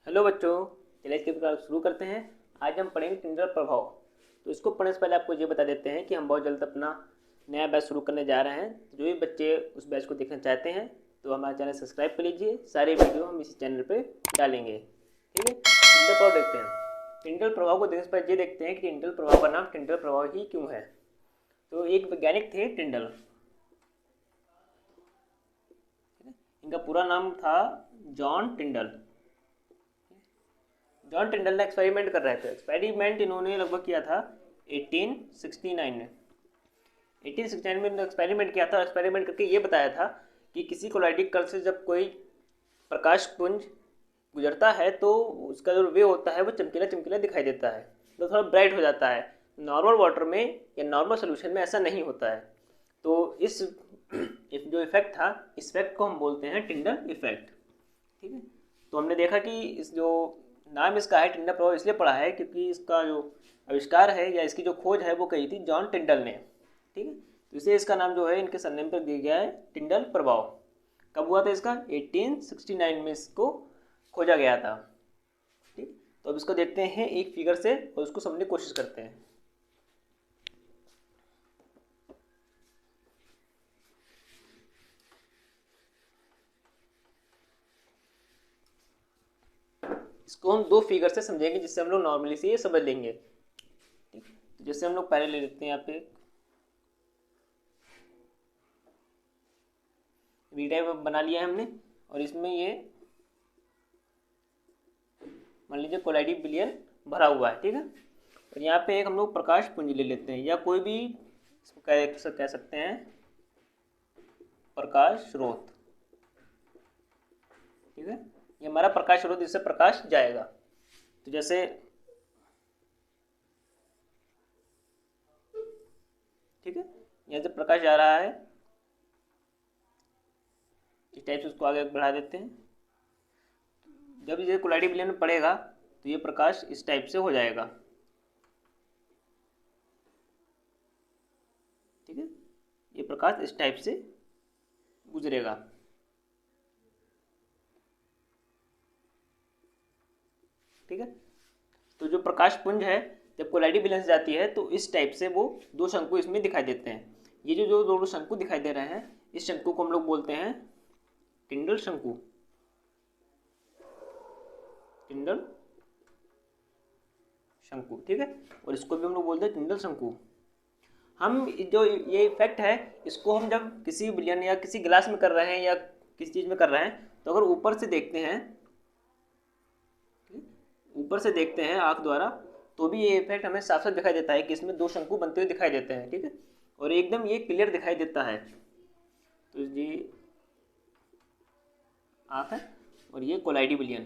Hello बच्चों, चलिए इसके प्रकार शुरू करते हैं। आज हम पढ़ेंगे टिंडल प्रभाव। तो इसको पढ़ने से पहले आपको ये बता देते हैं कि हम बहुत जल्द अपना नया बैच शुरू करने जा रहे हैं। जो भी बच्चे उस बैच को देखना चाहते हैं तो हमारा चैनल सब्सक्राइब कर लीजिए। सारे वीडियो हम इसी चैनल पर डालेंगे। ठीक है, टिंडल प्रभाव देखते हैं। टिंडल प्रभाव को देखने से पहले ये देखते हैं कि टिंडल प्रभाव का नाम टिंडल प्रभाव ही क्यों है। तो एक वैज्ञानिक थे टिंडल, इनका पूरा नाम था जॉन टिंडल। जॉन टिंडल ने एक्सपेरिमेंट कर रहे थे। एक्सपेरिमेंट इन्होंने लगभग किया था 1869 में। 1869 में इन्होंने एक्सपेरिमेंट किया था। एक्सपेरिमेंट करके ये बताया था कि किसी कोलाइडिक कण से जब कोई प्रकाश पुंज गुजरता है तो उसका जो वे होता है वो चमकीला चमकीला दिखाई देता है, तो थोड़ा ब्राइट हो जाता है। नॉर्मल वाटर में या नॉर्मल सोल्यूशन में ऐसा नहीं होता है। तो इस जो इफेक्ट था, इस इफेक्ट को हम बोलते हैं टिंडल इफेक्ट। ठीक है, तो हमने देखा कि इस जो नाम इसका है टिंडल प्रभाव इसलिए पड़ा है क्योंकि इसका जो आविष्कार है या इसकी जो खोज है वो कही थी जॉन टिंडल ने। ठीक है, तो इसे इसका नाम जो है इनके सरनेम पर दिया गया है टिंडल प्रभाव। कब हुआ था इसका? 1869 में इसको खोजा गया था। ठीक, तो अब इसको देखते हैं एक फिगर से और उसको समझने की कोशिश करते हैं। इसको हम दो फिगर से समझेंगे जिससे हम लोग नॉर्मली से ये समझ लेंगे। ठीक, तो जैसे हम लोग पहले ले लेते हैं यहाँ पे वी टाइप बना लिया है हमने, और इसमें ये मान लीजिए कोलाइडी बिलियन भरा हुआ है। ठीक है, और यहाँ पे एक हम लोग प्रकाश पुंज ले लेते हैं या कोई भी इसको कह सकते हैं प्रकाश स्रोत। ठीक है, ये हमारा प्रकाश स्रोत जिससे प्रकाश जाएगा। तो जैसे ठीक है, यहाँ से प्रकाश जा रहा है, इस टाइप से उसको आगे बढ़ा देते हैं। जब ये कोलाइडी बिलियन में पड़ेगा तो ये प्रकाश इस टाइप से हो जाएगा। ठीक है, ये प्रकाश इस टाइप से गुजरेगा। ठीक है, तो जो प्रकाश पुंज है जब कोलाइडी बिलियन से जाती है तो इस टाइप से वो दो शंकु इसमें दिखाई देते हैं। ये जो जो दोनों शंकु दिखाई दे रहे हैं, इस शंकु को हम लोग बोलते हैं टिंडल शंकु। टिंडल शंकु। ठीक है, और इसको भी हम लोग बोलते हैं टिंडल शंकु। हम जो ये इफेक्ट है इसको हम जब किसी बिलियन या किसी गिलास में कर रहे हैं या किसी चीज़ में कर रहे हैं तो अगर ऊपर से देखते हैं, ऊपर से देखते हैं आंख द्वारा, तो भी ये इफेक्ट हमें साफ साफ दिखाई देता है कि इसमें दो शंकु बनते हुए दिखाई देते हैं। ठीक है, और एकदम ये क्लियर दिखाई देता है। तो ये आंख है और ये कोलाइडी बिलियन।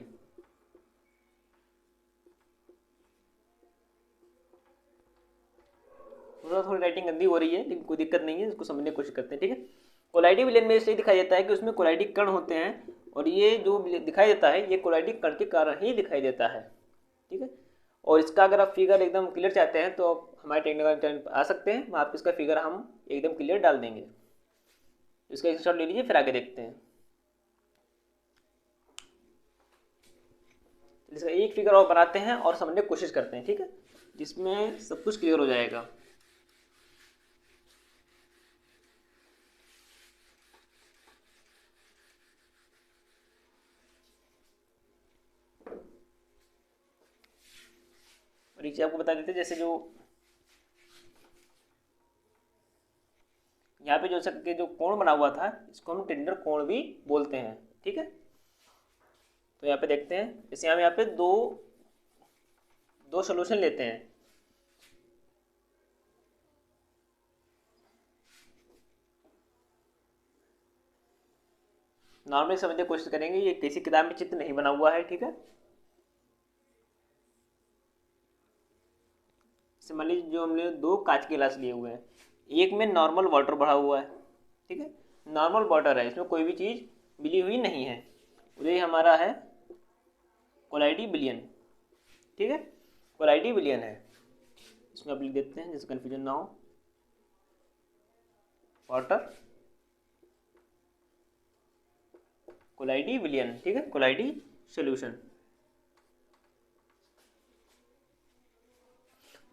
थोड़ी राइटिंग गंदी हो रही है लेकिन कोई दिक्कत नहीं है, इसको समझने की कोशिश करते हैं। ठीक है, कोलाइडी विलेन में इसलिए दिखाई देता है कि उसमें कोलाइडी कण होते हैं, और ये जो दिखाई देता है ये कोलाइडी कण के कारण ही दिखाई देता है। ठीक है, और इसका अगर आप फिगर एकदम क्लियर चाहते हैं तो आप हमारे टेक्निकल चैनल पर आ सकते हैं, वहाँ पर इसका फिगर हम एकदम क्लियर डाल देंगे। इसका स्क्रीनशॉट ले लीजिए, फिर आगे देखते हैं। इसका एक फिगर और बनाते हैं और समझने की कोशिश करते हैं। ठीक है, जिसमें सब कुछ क्लियर हो जाएगा। और एक चीज आपको बता देते हैं, जैसे जो यहाँ पे जो सबके जो कोण बना हुआ था इसको हम टिंडल कोण भी बोलते हैं। ठीक है, तो यहाँ पे देखते हैं, जैसे हम यहाँ पे दो दो सोल्यूशन लेते हैं। नॉर्मली समझने की कोशिश करेंगे, ये किसी किताब में चित्र नहीं बना हुआ है। ठीक है, मान लीजिए जो हमने दो कांच के गिलास लिए हुए हैं, एक में नॉर्मल वाटर भरा हुआ है। ठीक है, नॉर्मल वाटर है, इसमें कोई भी चीज़ मिली हुई नहीं है। और ये हमारा है कोलाइडी बिलियन। ठीक है, कोलाइडी बिलियन है, इसमें आप लिख देते हैं जिससे कन्फ्यूजन ना हो। वाटर कोलाइडी विलियन। ठीक है, कोलाइडी सोल्यूशन।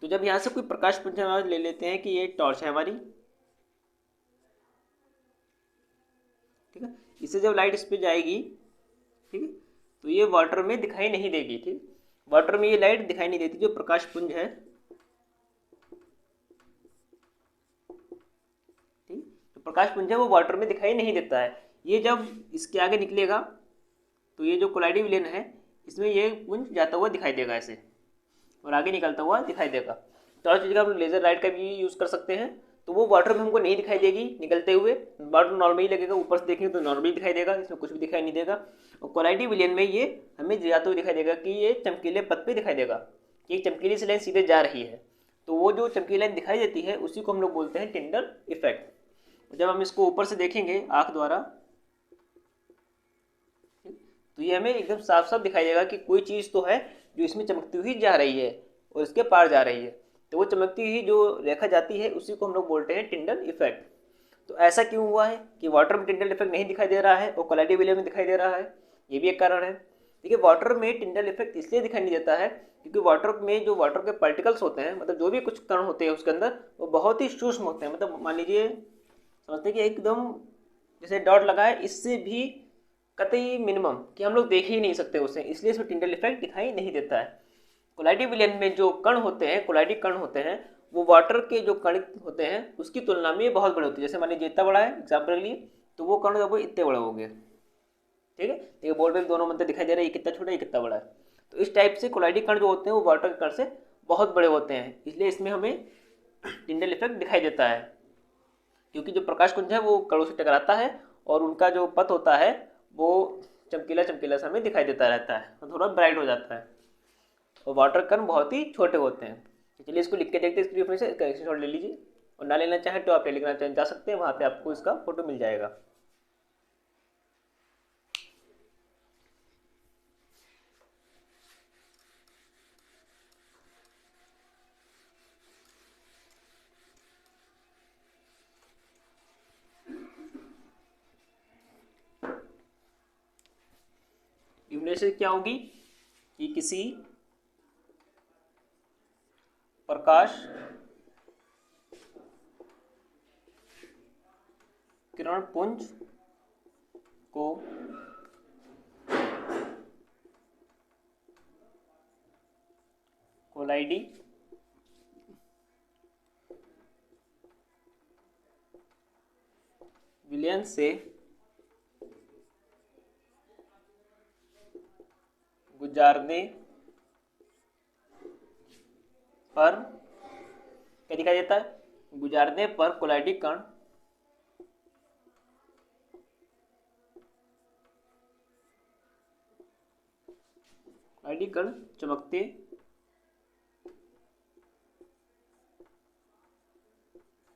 तो जब यहाँ से कोई प्रकाश पुंज हम ले लेते हैं कि ये टॉर्च है हमारी, ठीक है, इससे जब लाइट इस पर जाएगी, ठीक है, तो ये वाटर में दिखाई नहीं देगी, ठीक, वाटर में ये लाइट दिखाई नहीं देती जो प्रकाश पुंज है, ठीक, तो प्रकाश पुंज है वो वाटर में दिखाई नहीं देता है। ये जब इसके आगे निकलेगा तो ये जो कोलाइडी विलेन है इसमें ये पुंज जाता हुआ दिखाई देगा ऐसे, और आगे निकलता हुआ दिखाई देगा। टॉर्च की जगह हम लेजर लाइट का भी यूज़ कर सकते हैं, तो वो वाटर में हमको नहीं दिखाई देगी निकलते हुए, वाटर नॉर्मली लगेगा, ऊपर से देखेंगे तो नॉर्मली दिखाई देगा, इसमें कुछ भी दिखाई नहीं देगा। और कोलाइडी विलेन में ये हमें जाते हुए दिखाई देगा कि ये चमकीले पथ पे दिखाई देगा कि एक चमकीली सी लाइन सीधे जा रही है, तो वो जो चमकीली लाइन दिखाई देती है उसी को हम लोग बोलते हैं टिंडल इफेक्ट। जब हम इसको ऊपर से देखेंगे आँख द्वारा, तो ये हमें एकदम साफ साफ दिखाई देगा कि कोई चीज़ तो है जो इसमें चमकती हुई जा रही है और इसके पार जा रही है, तो वो चमकती हुई जो रेखा जाती है उसी को हम लोग बोलते हैं टिंडल इफेक्ट। तो ऐसा क्यों हुआ है कि वाटर में टिंडल इफेक्ट नहीं दिखाई दे रहा है और कोलाइडी विलेन में दिखाई दे रहा है, ये भी एक कारण है। देखिए वाटर में टिंडल इफेक्ट इसलिए दिखाई नहीं देता है क्योंकि वाटर में जो वाटर के पार्टिकल्स होते हैं, मतलब जो भी कुछ कण होते हैं उसके अंदर, वो बहुत ही सूक्ष्म होते हैं, मतलब मान लीजिए समझते हैं कि एकदम जैसे डॉट लगा है, इससे भी कतई मिनिमम कि हम लोग देख ही नहीं सकते उसे, इसलिए इसमें टिंडल इफेक्ट दिखाई नहीं देता है। कोलाइडी विलेन में जो कण होते हैं, कोलाइडी कण होते हैं, वो वाटर के जो कण होते हैं उसकी तुलना में बहुत बड़े होते हैं। जैसे मान लीजिए इतना बड़ा है एग्जाम्पल के लिए, तो वो कण वो इतने बड़े होंगे, ठीक है, तो ये बोर्ड में दोनों मंत्र दिखाई दे रहा है, ये कितना छोटा है ये कितना बड़ा है। तो इस टाइप से कोलाइडी कण जो होते हैं वो वाटर के कण से बहुत बड़े होते हैं, इसलिए इसमें हमें टिंडल इफेक्ट दिखाई देता है, क्योंकि जो प्रकाश कुंज है वो कणों से टकराता है और उनका जो पथ होता है वो चमकीला चमकीला सा हमें दिखाई देता रहता है और थोड़ा ब्राइट हो जाता है, और वाटर कण बहुत ही छोटे होते हैं। तो चलिए इसको लिख के देखते हैं स्क्रीन में से, इसका स्क्रीनशॉट ले लीजिए, और ना लेना चाहें तो आप टेलीग्राम जा सकते हैं, वहाँ पे आपको इसका फोटो मिल जाएगा। ल्यूमिनेशन क्या होगी कि किसी प्रकाश किरण पुंज को कोलाइडी विलयन से गुजारने पर क्या दिखाई देता है, गुजारने पर कोलाइडी कण चमकते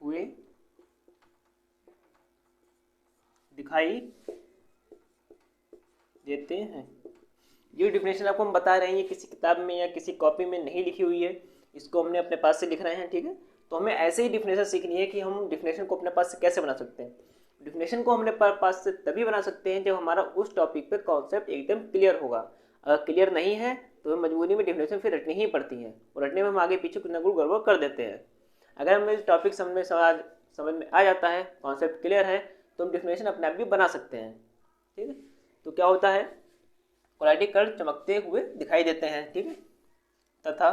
हुए दिखाई देते हैं। ये डिफिनेशन आपको हम बता रहे हैं, ये किसी किताब में या किसी कॉपी में नहीं लिखी हुई है, इसको हमने अपने पास से लिख रहे हैं, ठीक है। तो हमें ऐसे ही डिफिनेशन सीखनी है कि हम डिफिनेशन को अपने पास से कैसे बना सकते हैं। डिफिनेशन को हमने पास से तभी बना सकते हैं जब हमारा उस टॉपिक पे कॉन्सेप्ट एकदम क्लियर होगा। अगर क्लियर नहीं है तो हमें मजबूरी में डिफिनेशन फिर रटनी ही पड़ती है, और रटने में हम आगे पीछे कुछ ना कुछ गड़बड़ कर देते हैं। अगर हमें टॉपिक समझ में आ जाता है, कॉन्सेप्ट क्लियर है, तो हम डिफिनेशन अपने आप भी बना सकते हैं, ठीक है। तो क्या होता है, कोलाइडी कण चमकते हुए दिखाई देते हैं, ठीक है, तथा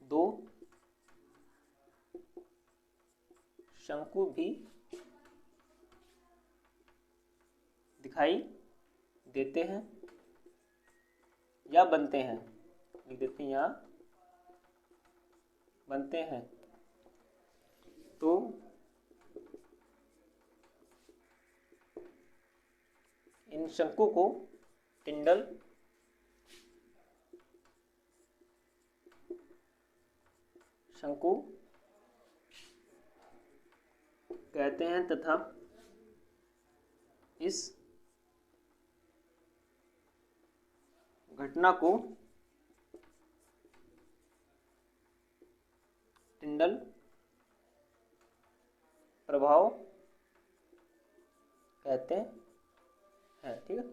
दो शंकु भी दिखाई देते हैं या बनते हैं, लिख देते हैं या बनते हैं। तो इन शंकु को टिंडल शंकु कहते हैं तथा इस घटना को टिंडल प्रभाव कहते हैं, ठीक है।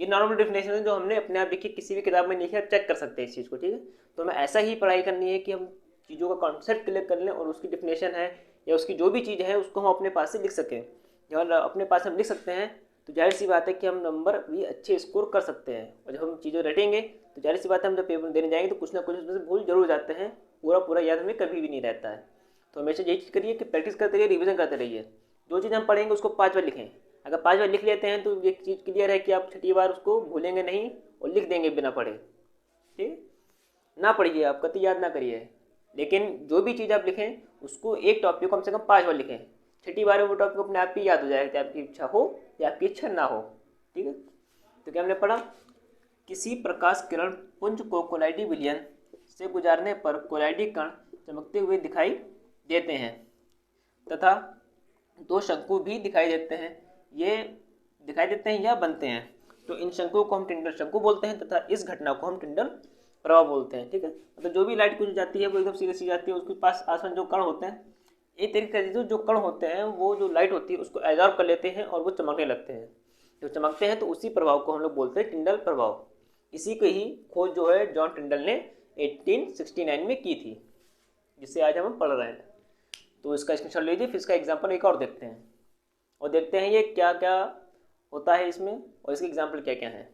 ये नॉर्मल डेफिनेशन है जो हमने अपने आप लिखी, किसी भी किताब में लिखी, आप चेक कर सकते हैं इस चीज़ को, ठीक है। तो हमें ऐसा ही पढ़ाई करनी है कि हम चीज़ों का कॉन्सेप्ट क्लियर कर लें और उसकी डेफिनेशन है या उसकी जो भी चीज़ है उसको हम अपने पास से लिख सकें। जब अपने पास हम लिख सकते हैं तो जाहिर सी बात है कि हम नंबर भी अच्छे स्कोर कर सकते हैं। और जब हम चीज़ें रटेंगे तो जाहिर सी बात है हम जब पेपर देने जाएंगे तो कुछ ना कुछ उसमें से भूल जरूर जाते हैं, पूरा पूरा याद हमें कभी भी नहीं रहता है। तो हमेशा यही चीज़ करिए कि प्रैक्टिस करते रहिए, रिविजन करते रहिए। जो चीज़ हम पढ़ेंगे उसको 5 बार लिखें। अगर 5 बार लिख लेते हैं तो ये चीज़ क्लियर है कि आप छठी बार उसको भूलेंगे नहीं और लिख देंगे बिना पढ़े, ठीक है। ना पढ़िए, आप कभी याद ना करिए, लेकिन जो भी चीज़ आप लिखें उसको एक टॉपिक को कम से कम 5 बार लिखें। छठी बार में वो टॉपिक अपने आप ही याद हो जाएगा, चाहे आपकी इच्छा हो या आपकी इच्छा ना हो, ठीक है। तो क्या हमने पढ़ा, किसी प्रकाश किरण पुंज को कोलाइडी विलयन से गुजारने पर कोलाइडी कण चमकते हुए दिखाई देते हैं तथा 2 शंकु भी दिखाई देते हैं। ये दिखाई देते हैं या बनते हैं, तो इन शंकुओं को हम टिंडल शंकु बोलते हैं तथा इस घटना को हम टिंडल प्रभाव बोलते हैं, ठीक है। मतलब जो भी लाइट कुछ जाती है वो एकदम सीधे सीधे जाती है, उसके पास आसपास जो कण होते हैं, एक तरीके से जो कण होते हैं वो जो लाइट होती है उसको एब्जॉर्ब कर लेते हैं और वो चमकने लगते हैं। जो चमकते हैं तो उसी प्रभाव को हम लोग बोलते हैं टिंडल प्रभाव। इसी की ही खोज जो है जॉन टिंडल ने 1869 में की थी, जिसे आज हम पढ़ रहे हैं। तो इसका स्क्रीनशॉट लीजिए, फिर इसका एग्जाम्पल एक और देखते हैं और देखते हैं ये क्या क्या होता है इसमें और इसके एग्जाम्पल क्या क्या हैं।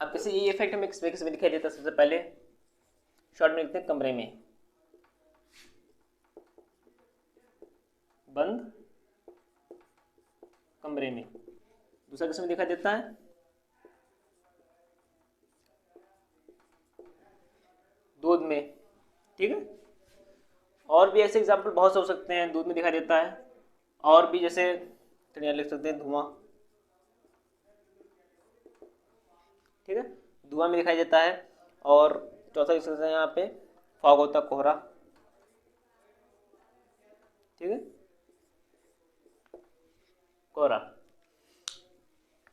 अब जैसे ये इफेक्ट हमें किस में दिखाई देता है, सबसे पहले शॉर्ट में लिखते हैं कमरे में बंद, कमरे में। दूसरा किस में दिखाई देता है, दूध में, ठीक है। और भी ऐसे एग्जाम्पल बहुत से हो सकते हैं, दूध में दिखाई देता है। और भी जैसे लिख सकते हैं धुआं, ठीक है, धुआं में दिखाई देता है। और चौथा लिख सकते हैं यहाँ पे फॉग होता है, कोहरा, ठीक है, कोहरा।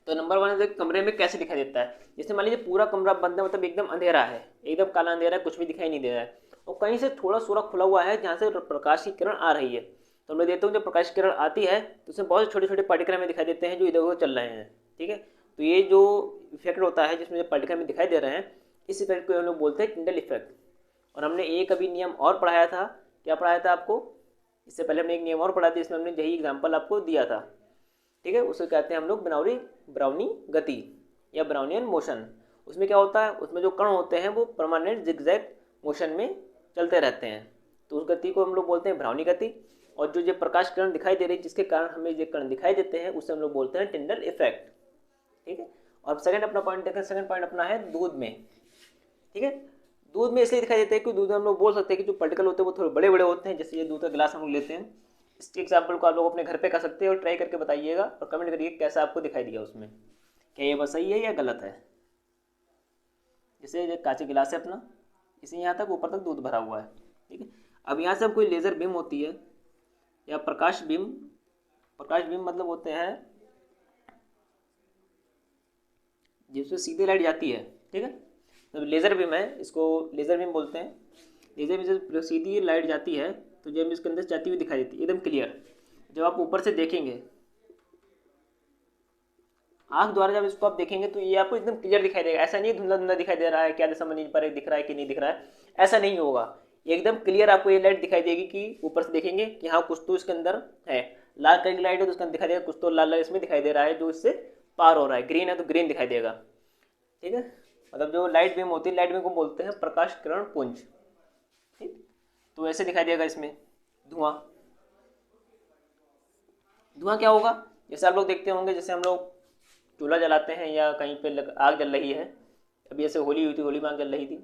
तो नंबर 1 है कमरे में कैसे दिखाई देता है। जैसे मान लीजिए पूरा कमरा बंद है, मतलब एकदम अंधेरा है, एकदम काला अंधेरा है, कुछ भी दिखाई नहीं दे रहा है और कहीं से थोड़ा सुरख खुला हुआ है जहाँ से प्रकाश की किरण आ रही है। तो मैं देखता हूँ जब प्रकाश की किरण आती है तो उसमें बहुत छोटे छोटे पार्टिकल हमें दिखाई देते हैं जो इधर उधर चल रहे हैं, ठीक है। तो ये जो इफेक्ट होता है जिसमें पार्टिकल हमें दिखाई दे रहे हैं, इस इफेक्ट को हम लोग बोलते हैं टिंडल इफेक्ट। और हमने एक अभी नियम और पढ़ाया था, क्या पढ़ाया था आपको, इससे पहले हमने एक नियम और पढ़ा था, इसमें हमने यही एग्जाम्पल आपको दिया था, ठीक है। उसे कहते हैं हम लोग ब्राउनी गति या ब्राउनियन मोशन। उसमें क्या होता है, उसमें जो कण होते हैं वो परमानेंट जिगजैग मोशन में चलते रहते हैं, तो उस गति को हम लोग बोलते हैं ब्राउनी गति। और जो प्रकाश किरण दिखाई दे रही है जिसके कारण हमें ये कण दिखाई देते हैं उसे हम लोग बोलते हैं टिंडल इफेक्ट, ठीक है। और सेकंड अपना पॉइंट देखें, सेकंड पॉइंट अपना है दूध में, ठीक है। दूध में इसलिए दिखाई देता है कि दूध में हम लोग बोल सकते हैं कि जो पार्टिकल होते हैं वो थोड़े बड़े बड़े होते हैं। जैसे ये दूध का गिलास हम लोग लेते हैं, इसके एग्जाम्पल को आप लोग अपने घर पे कर सकते हैं और ट्राई करके बताइएगा और कमेंट करिए कैसा आपको दिखाई दिया उसमें, क्या ये बस सही है या गलत है। जैसे कांच गिलास है अपना, इसे यहाँ तक ऊपर तक दूध भरा हुआ है, ठीक है। अब यहाँ से हम कोई लेज़र बीम होती है या प्रकाश बीम मतलब होते हैं जिससे सीधे लाइट जाती है, ठीक है। तो लेज़र बीम है, इसको लेज़र बीम बोलते हैं। लेज़र बीम से सीधी लाइट जाती है तो जब इसके अंदर जाती हुई दिखाई देती है एकदम क्लियर। जब आप ऊपर से देखेंगे आंख द्वारा, जब इसको आप देखेंगे तो ये आपको एकदम क्लियर दिखाई देगा। ऐसा नहीं धुंधला धुंधला दिखाई दे रहा है, क्या समझ नहीं पा रहा है, दिख रहा है कि नहीं दिख रहा है, ऐसा नहीं होगा। एकदम क्लियर आपको ये लाइट दिखाई देगी कि ऊपर से देखेंगे कि हाँ कुछ तो इसके अंदर है। लाल कलर की लाइट है तो उसके अंदर दिखाई देगा कुछ तो लाल लाल इसमें दिखाई दे रहा है जो इससे पार हो रहा है। ग्रीन है तो ग्रीन दिखाई देगा, ठीक है। मतलब जो लाइट बीम होती है, लाइट बीम को बोलते हैं प्रकाश किरण पुंज, ठीक। तो ऐसे दिखाई देगा इसमें धुआं। धुआं क्या होगा, जैसे आप लोग देखते होंगे, जैसे हम लोग चूल्हा जलाते हैं या कहीं पे आग जल रही है, अभी ऐसे होली हुई थी, होली में आग जल रही थी,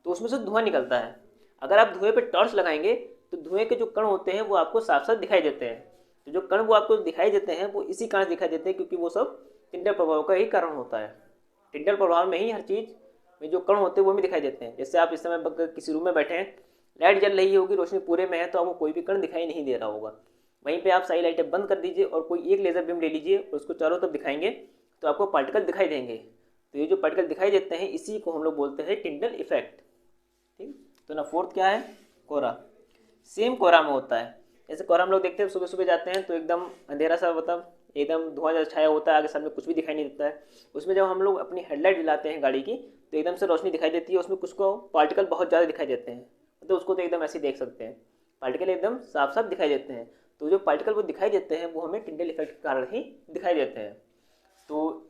तो उसमें से धुआं निकलता है। अगर आप धुएं पे टॉर्च लगाएंगे तो धुएं के जो कण होते हैं वो आपको साफ साफ दिखाई देते हैं। तो जो कण वो आपको दिखाई देते हैं वो इसी कारण दिखाई देते हैं क्योंकि वो सब टिंडल प्रभाव का ही कारण होता है। टिंडल प्रभाव में ही हर चीज़ में जो कण होते हैं वो भी दिखाई देते हैं। जैसे आप इस समय किसी रूम में बैठे हैं, लाइट जल रही होगी, रोशनी पूरे में है, तो आपको कोई भी कण दिखाई नहीं दे रहा होगा। वहीं पे आप सारी लाइटें बंद कर दीजिए और कोई एक लेज़र बीम ले लीजिए और उसको चारों तरफ दिखाएंगे तो आपको पार्टिकल दिखाई देंगे। तो ये जो पार्टिकल दिखाई देते हैं इसी को हम लोग बोलते हैं टिंडल इफेक्ट। ठीक, तो ना फोर्थ क्या है, कोहरा। सेम कोहरा में होता है। जैसे कोहरा हम लोग देखते हैं सुबह सुबह जाते हैं तो एकदम अंधेरा सा, मतलब एकदम धुआं जैसा छाया होता है, आगे सामने कुछ भी दिखाई नहीं देता है। उसमें जब हम लोग अपनी हेडलाइट जलाते हैं गाड़ी की तो एकदम से रोशनी दिखाई देती है, उसमें कुछ को पार्टिकल बहुत ज़्यादा दिखाई देते हैं, तो उसको तो एकदम ऐसे ही देख सकते हैं, पार्टिकल एकदम साफ साफ दिखाई देते हैं। तो जो पार्टिकल वो दिखाई देते हैं वो हमें टिंडल इफेक्ट के कारण ही दिखाई देते हैं। तो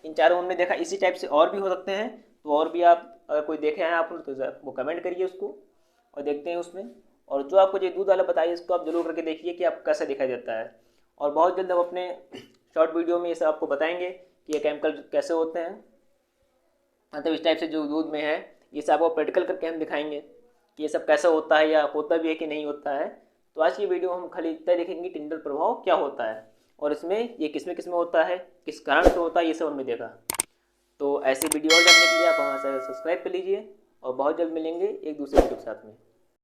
इन चारों उनमें देखा, इसी टाइप से और भी हो सकते हैं। तो और भी आप अगर कोई देखे हैं आप तो वो कमेंट करिए उसको और देखते हैं उसमें। और जो आपको जो दूध वाला बताइए इसको आप जरूर करके देखिए कि आप कैसे दिखाई देता है। और बहुत जल्द हम अपने शॉर्ट वीडियो में ये सब आपको बताएंगे कि ये केमिकल कैसे होते हैं, मतलब इस टाइप से जो दूध में है ये सब आपको प्रैक्टिकल करके हम दिखाएंगे कि ये सब कैसा होता है या होता भी है कि नहीं होता है। तो आज की वीडियो हम खाली इतना देखेंगे टिंडल प्रभाव क्या होता है और इसमें ये किस में होता है, किस कारण से होता है, ये सब हमने देखा। तो ऐसी वीडियो और जानने के लिए आप हमारे साथ सब्सक्राइब कर लीजिए और बहुत जल्द मिलेंगे एक दूसरे वीडियो के साथ में।